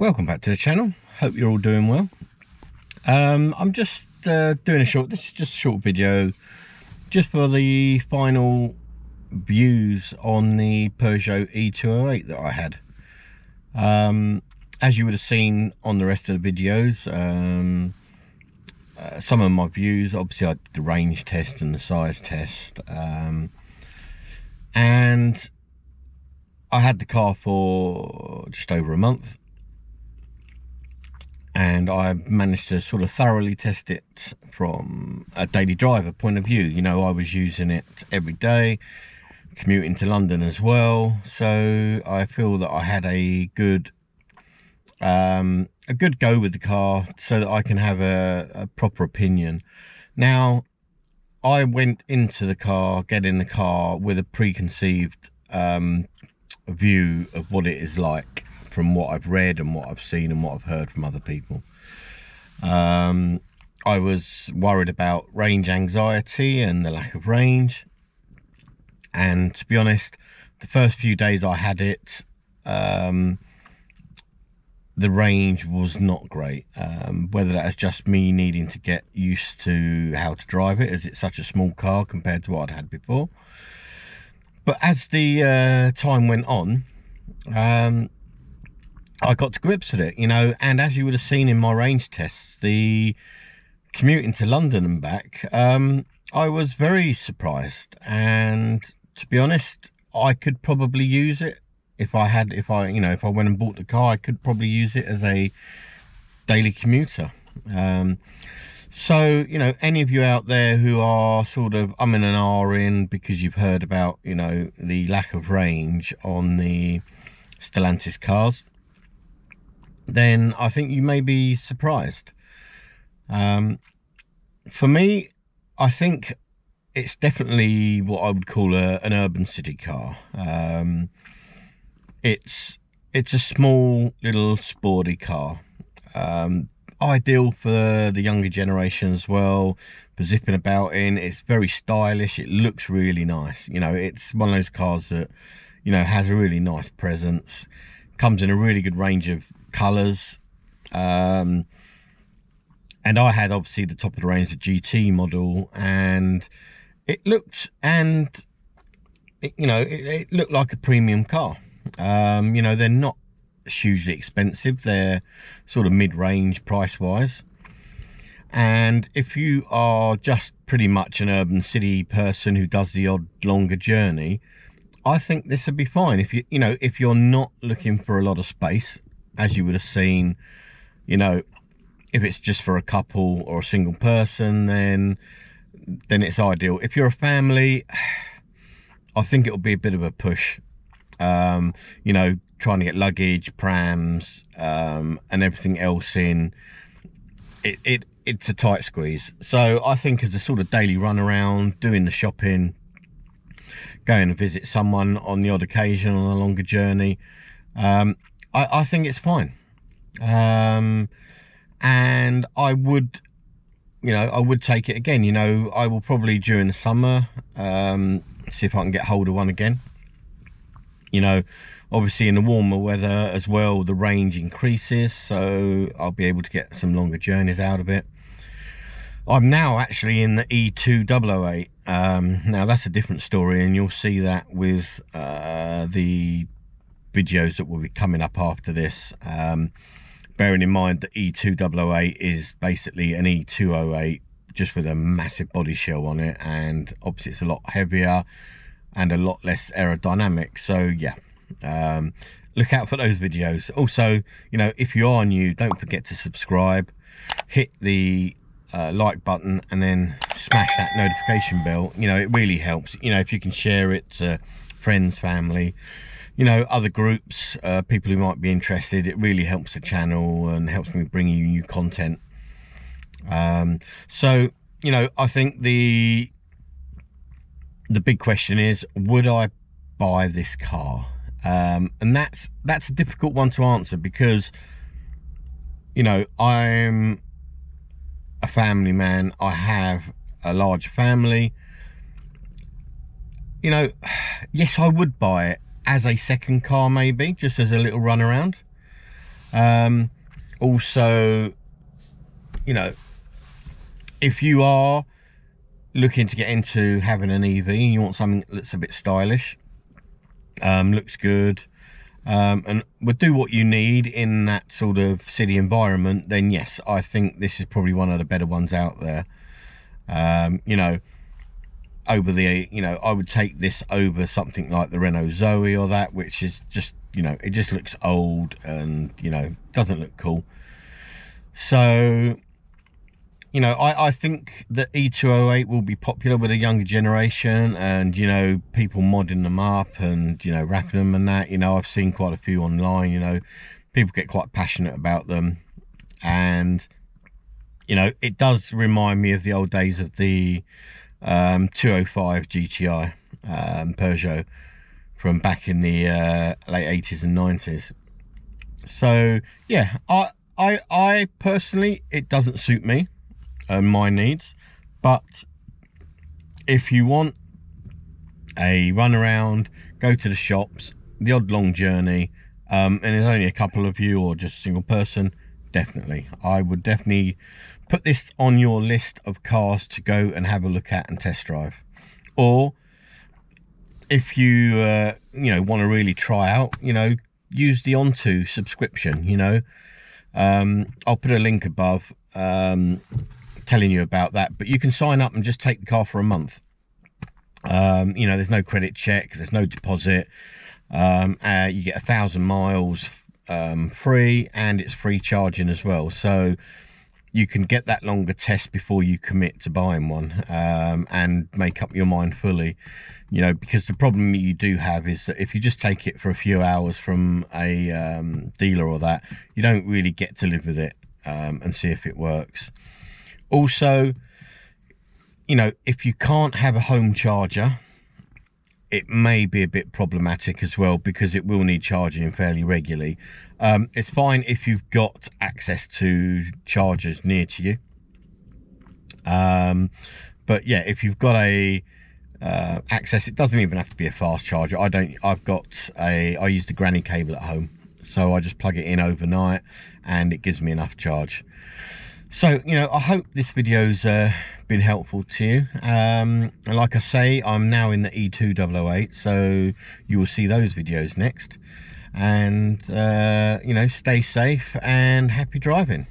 Welcome back to the channel. Hope you're all doing well. I'm just doing this is just a short video just for the final views on the Peugeot E208 that I had. As you would have seen on the rest of the videos, some of my views, obviously I did the range test and the size test, and I had the car for just over a month, and I managed to sort of thoroughly test it from a daily driver point of view. You know, I was using it every day, commuting to London as well, so I feel that I had a good go with the car so that I can have a proper opinion. Now, I went into the car, get in the car with a preconceived view of what it is like from what I've read and what I've seen and what I've heard from other people. I was worried about range anxiety and the lack of range, and to be honest, the first few days I had it, the range was not great. Whether that is just me needing to get used to how to drive it, as it's such a small car compared to what I'd had before. But as the time went on, I got to grips with it, you know, and as you would have seen in my range tests, the commuting to London and back, I was very surprised. And to be honest, I could probably use it if I went and bought the car. I could probably use it as a daily commuter. So, you know, any of you out there who are sort of in and ahhing because you've heard about, you know, the lack of range on the Stellantis cars, then I think you may be surprised. For me, I think it's definitely what I would call an urban city car. It's a small little sporty car, ideal for the younger generation as well, for zipping about in. It's very stylish, it looks really nice. You know, it's one of those cars that, you know, has a really nice presence, comes in a really good range of colours, and I had obviously the top of the range, the GT model, and it looked like a premium car. You know, they're not hugely expensive, they're sort of mid-range price wise, and if you are just pretty much an urban city person who does the odd longer journey, I think this would be fine. If you're not looking for a lot of space, as you would have seen, you know, if it's just for a couple or a single person, then it's ideal. If you're a family, I think it'll be a bit of a push. You know, trying to get luggage, prams, and everything else in, it's a tight squeeze. So I think as a sort of daily run around, doing the shopping, going to visit someone on the odd occasion on a longer journey, I think it's fine. And I would take it again. You know, I will probably during the summer see if I can get hold of one again. You know, obviously in the warmer weather as well, the range increases, so I'll be able to get some longer journeys out of it. I'm now actually in the E208. Now that's a different story, and you'll see that with the videos that will be coming up after this. Bearing in mind that E208 is basically an E208 just with a massive body shell on it, and obviously it's a lot heavier and a lot less aerodynamic. So yeah, look out for those videos. Also, you know, if you are new, don't forget to subscribe, hit the like button, and then smash that notification bell. You know, it really helps. You know, if you can share it to friends, family, you know, other groups, people who might be interested, it really helps the channel and helps me bring you new content. So, you know, I think the big question is, would I buy this car? And that's a difficult one to answer, because, you know, I'm a family man, I have a large family. You know, yes, I would buy it as a second car, maybe just as a little run around. Also, you know, if you are looking to get into having an EV and you want something that's a bit stylish, looks good, and would do what you need in that sort of city environment, then yes, I think this is probably one of the better ones out there. You know, over the, you know, I would take this over something like the Renault Zoe or that, which is just, you know, it just looks old and, you know, doesn't look cool. So, you know, I think that E208 will be popular with a younger generation, and, you know, people modding them up and, you know, wrapping them and that. You know, I've seen quite a few online. You know, people get quite passionate about them, and, you know, it does remind me of the old days of the 205 GTI Peugeot from back in the late 80s and 90s. So yeah, I personally, it doesn't suit me and my needs, but if you want a run around, go to the shops, the odd long journey, and there's only a couple of you or just a single person, definitely, I would definitely put this on your list of cars to go and have a look at and test drive. Or if you you know, want to really try out, you know, use the On.To subscription. You know, I'll put a link above telling you about that, but you can sign up and just take the car for a month. You know, there's no credit check, there's no deposit, you get 1,000 miles free, and it's free charging as well, so you can get that longer test before you commit to buying one, and make up your mind fully. You know, because the problem you do have is that if you just take it for a few hours from a dealer or that, you don't really get to live with it and see if it works. Also, you know, if you can't have a home charger, it may be a bit problematic as well, because it will need charging fairly regularly. It's fine if you've got access to chargers near to you, but yeah, if you've got a access, it doesn't even have to be a fast charger. I use the granny cable at home, so I just plug it in overnight and it gives me enough charge. So, you know, I hope this video's been helpful to you. And like I say, I'm now in the E2008, so you will see those videos next. And you know, stay safe and happy driving.